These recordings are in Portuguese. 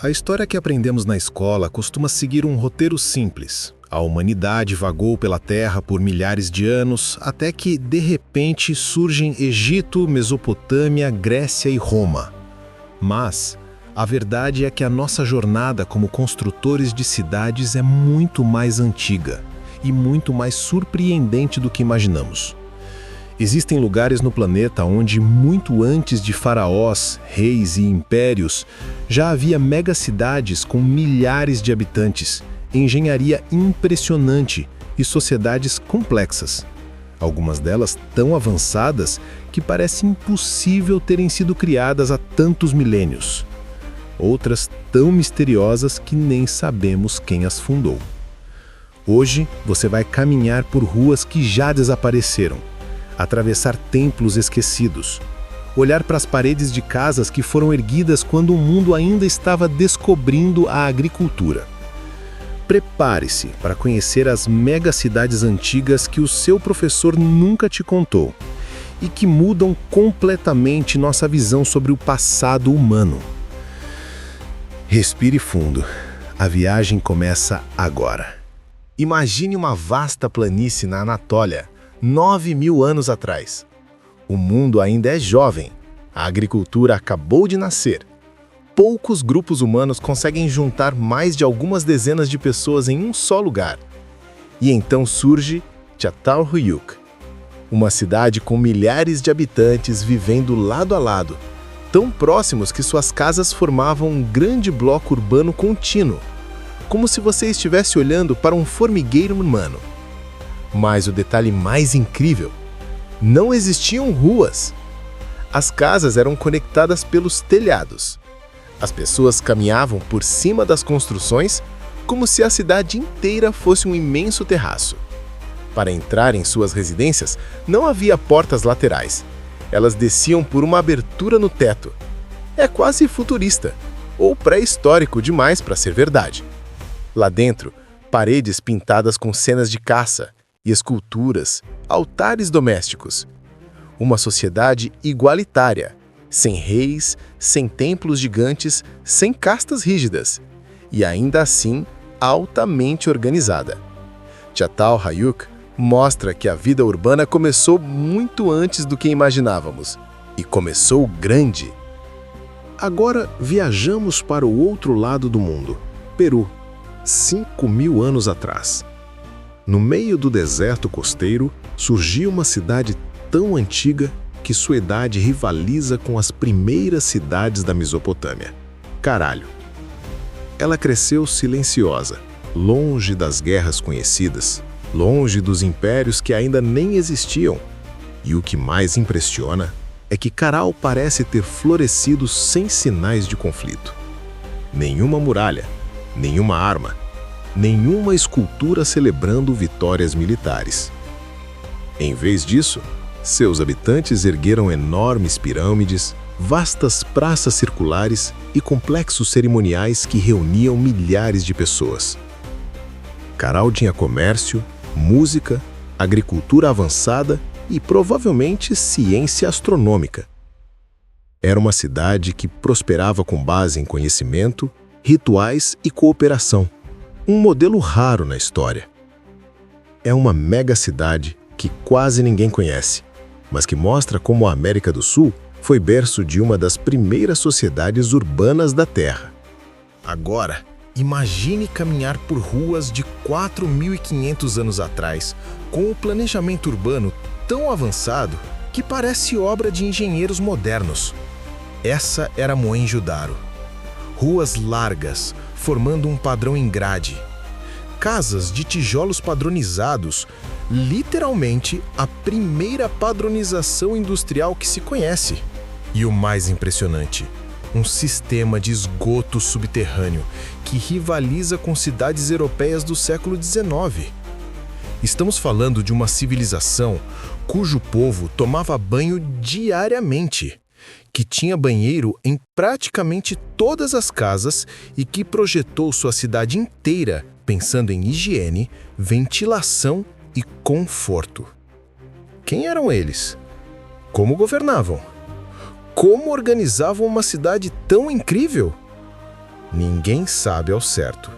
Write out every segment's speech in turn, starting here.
A história que aprendemos na escola costuma seguir um roteiro simples. A humanidade vagou pela Terra por milhares de anos, até que, de repente, surgem Egito, Mesopotâmia, Grécia e Roma. Mas a verdade é que a nossa jornada como construtores de cidades é muito mais antiga e muito mais surpreendente do que imaginamos. Existem lugares no planeta onde, muito antes de faraós, reis e impérios, já havia megacidades com milhares de habitantes, engenharia impressionante e sociedades complexas. Algumas delas tão avançadas que parece impossível terem sido criadas há tantos milênios. Outras tão misteriosas que nem sabemos quem as fundou. Hoje, você vai caminhar por ruas que já desapareceram, atravessar templos esquecidos, olhar para as paredes de casas que foram erguidas quando o mundo ainda estava descobrindo a agricultura. Prepare-se para conhecer as megacidades antigas que o seu professor nunca te contou e que mudam completamente nossa visão sobre o passado humano. Respire fundo. A viagem começa agora. Imagine uma vasta planície na Anatólia, 9.000 anos atrás. O mundo ainda é jovem. A agricultura acabou de nascer. Poucos grupos humanos conseguem juntar mais de algumas dezenas de pessoas em um só lugar. E então surge Çatalhöyük, uma cidade com milhares de habitantes vivendo lado a lado, tão próximos que suas casas formavam um grande bloco urbano contínuo, como se você estivesse olhando para um formigueiro humano. Mas o detalhe mais incrível: não existiam ruas. As casas eram conectadas pelos telhados. As pessoas caminhavam por cima das construções como se a cidade inteira fosse um imenso terraço. Para entrar em suas residências, não havia portas laterais. Elas desciam por uma abertura no teto. É quase futurista, ou pré-histórico demais para ser verdade. Lá dentro, paredes pintadas com cenas de caça e esculturas, altares domésticos. Uma sociedade igualitária, sem reis, sem templos gigantes, sem castas rígidas, e ainda assim altamente organizada. Çatalhöyük mostra que a vida urbana começou muito antes do que imaginávamos, e começou grande. Agora viajamos para o outro lado do mundo, Peru, 5.000 anos atrás. No meio do deserto costeiro, surgiu uma cidade tão antiga que sua idade rivaliza com as primeiras cidades da Mesopotâmia, Caralho. Ela cresceu silenciosa, longe das guerras conhecidas, longe dos impérios que ainda nem existiam. E o que mais impressiona é que Caral parece ter florescido sem sinais de conflito. Nenhuma muralha, nenhuma arma, nenhuma escultura celebrando vitórias militares. Em vez disso, seus habitantes ergueram enormes pirâmides, vastas praças circulares e complexos cerimoniais que reuniam milhares de pessoas. Caral tinha comércio, música, agricultura avançada e provavelmente ciência astronômica. Era uma cidade que prosperava com base em conhecimento, rituais e cooperação, um modelo raro na história. É uma megacidade que quase ninguém conhece, mas que mostra como a América do Sul foi berço de uma das primeiras sociedades urbanas da Terra. Agora, imagine caminhar por ruas de 4.500 anos atrás, com o planejamento urbano tão avançado que parece obra de engenheiros modernos. Essa era Mohenjo-Daro. Ruas largas, formando um padrão em grade. Casas de tijolos padronizados, literalmente a primeira padronização industrial que se conhece. E o mais impressionante, um sistema de esgoto subterrâneo que rivaliza com cidades europeias do século XIX. Estamos falando de uma civilização cujo povo tomava banho diariamente, que tinha banheiro em praticamente todas as casas e que projetou sua cidade inteira pensando em higiene, ventilação e conforto. Quem eram eles? Como governavam? Como organizavam uma cidade tão incrível? Ninguém sabe ao certo.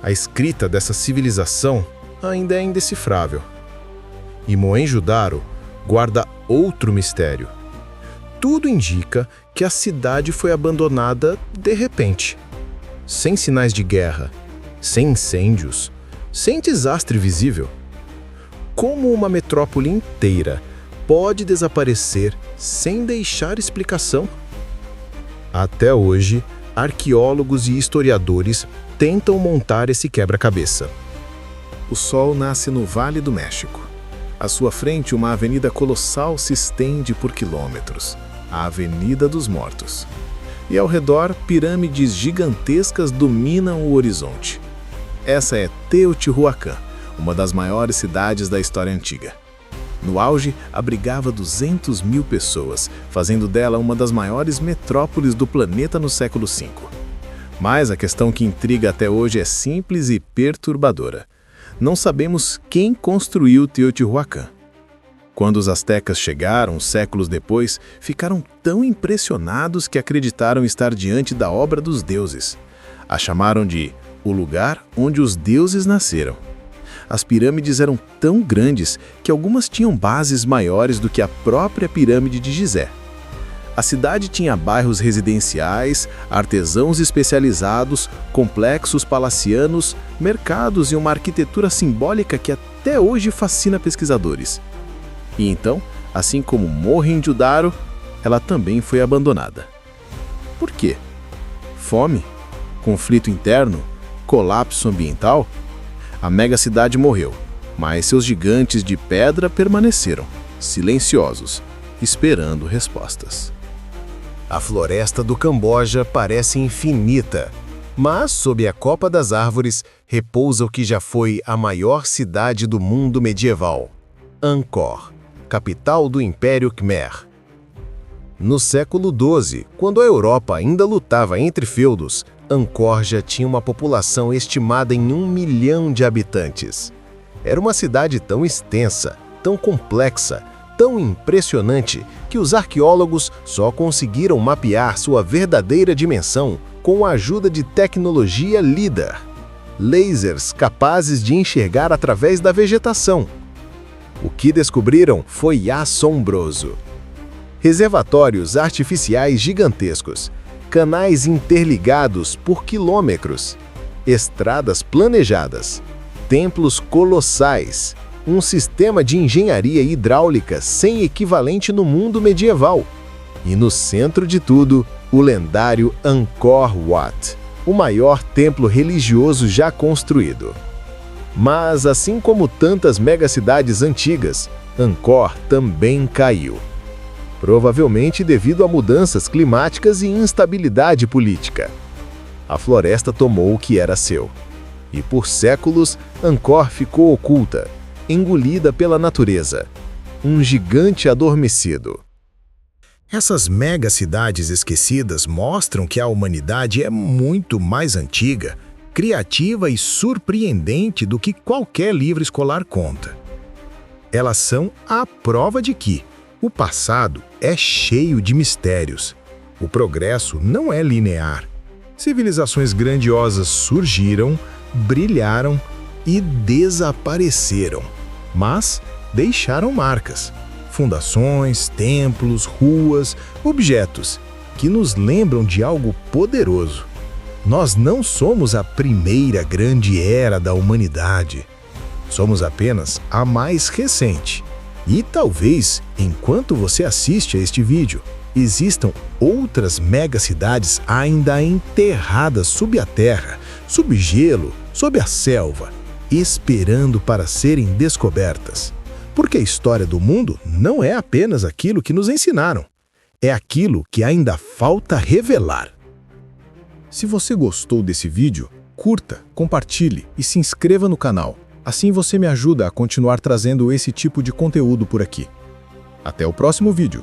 A escrita dessa civilização ainda é indecifrável. E Mohenjo-Daro guarda outro mistério. Tudo indica que a cidade foi abandonada de repente, sem sinais de guerra, sem incêndios, sem desastre visível. Como uma metrópole inteira pode desaparecer sem deixar explicação? Até hoje, arqueólogos e historiadores tentam montar esse quebra-cabeça. O sol nasce no Vale do México. À sua frente, uma avenida colossal se estende por quilômetros, a Avenida dos Mortos. E ao redor, pirâmides gigantescas dominam o horizonte. Essa é Teotihuacan, uma das maiores cidades da história antiga. No auge, abrigava 200 mil pessoas, fazendo dela uma das maiores metrópoles do planeta no século V. Mas a questão que intriga até hoje é simples e perturbadora. Não sabemos quem construiu Teotihuacan. Quando os astecas chegaram, séculos depois, ficaram tão impressionados que acreditaram estar diante da obra dos deuses. A chamaram de o lugar onde os deuses nasceram. As pirâmides eram tão grandes que algumas tinham bases maiores do que a própria pirâmide de Gizé. A cidade tinha bairros residenciais, artesãos especializados, complexos palacianos, mercados e uma arquitetura simbólica que até hoje fascina pesquisadores. E então, assim como Mohenjo-Daro, ela também foi abandonada. Por quê? Fome? Conflito interno? Colapso ambiental? A megacidade morreu, mas seus gigantes de pedra permaneceram, silenciosos, esperando respostas. A floresta do Camboja parece infinita, mas sob a copa das árvores repousa o que já foi a maior cidade do mundo medieval, Angkor, capital do Império Khmer. No século XII, quando a Europa ainda lutava entre feudos, Angkor já tinha uma população estimada em 1 milhão de habitantes. Era uma cidade tão extensa, tão complexa, tão impressionante, que os arqueólogos só conseguiram mapear sua verdadeira dimensão com a ajuda de tecnologia LIDAR, lasers capazes de enxergar através da vegetação. O que descobriram foi assombroso. Reservatórios artificiais gigantescos, canais interligados por quilômetros, estradas planejadas, templos colossais, um sistema de engenharia hidráulica sem equivalente no mundo medieval. E no centro de tudo, o lendário Angkor Wat, o maior templo religioso já construído. Mas, assim como tantas megacidades antigas, Angkor também caiu. Provavelmente devido a mudanças climáticas e instabilidade política. A floresta tomou o que era seu. E por séculos, Angkor ficou oculta, engolida pela natureza. Um gigante adormecido. Essas megacidades esquecidas mostram que a humanidade é muito mais antiga, criativa e surpreendente do que qualquer livro escolar conta. Elas são a prova de que o passado é cheio de mistérios. O progresso não é linear. Civilizações grandiosas surgiram, brilharam e desapareceram, mas deixaram marcas. Fundações, templos, ruas, objetos que nos lembram de algo poderoso. Nós não somos a primeira grande era da humanidade. Somos apenas a mais recente. E talvez, enquanto você assiste a este vídeo, existam outras megacidades ainda enterradas sob a terra, sob gelo, sob a selva, esperando para serem descobertas. Porque a história do mundo não é apenas aquilo que nos ensinaram, é aquilo que ainda falta revelar. Se você gostou desse vídeo, curta, compartilhe e se inscreva no canal. Assim você me ajuda a continuar trazendo esse tipo de conteúdo por aqui. Até o próximo vídeo.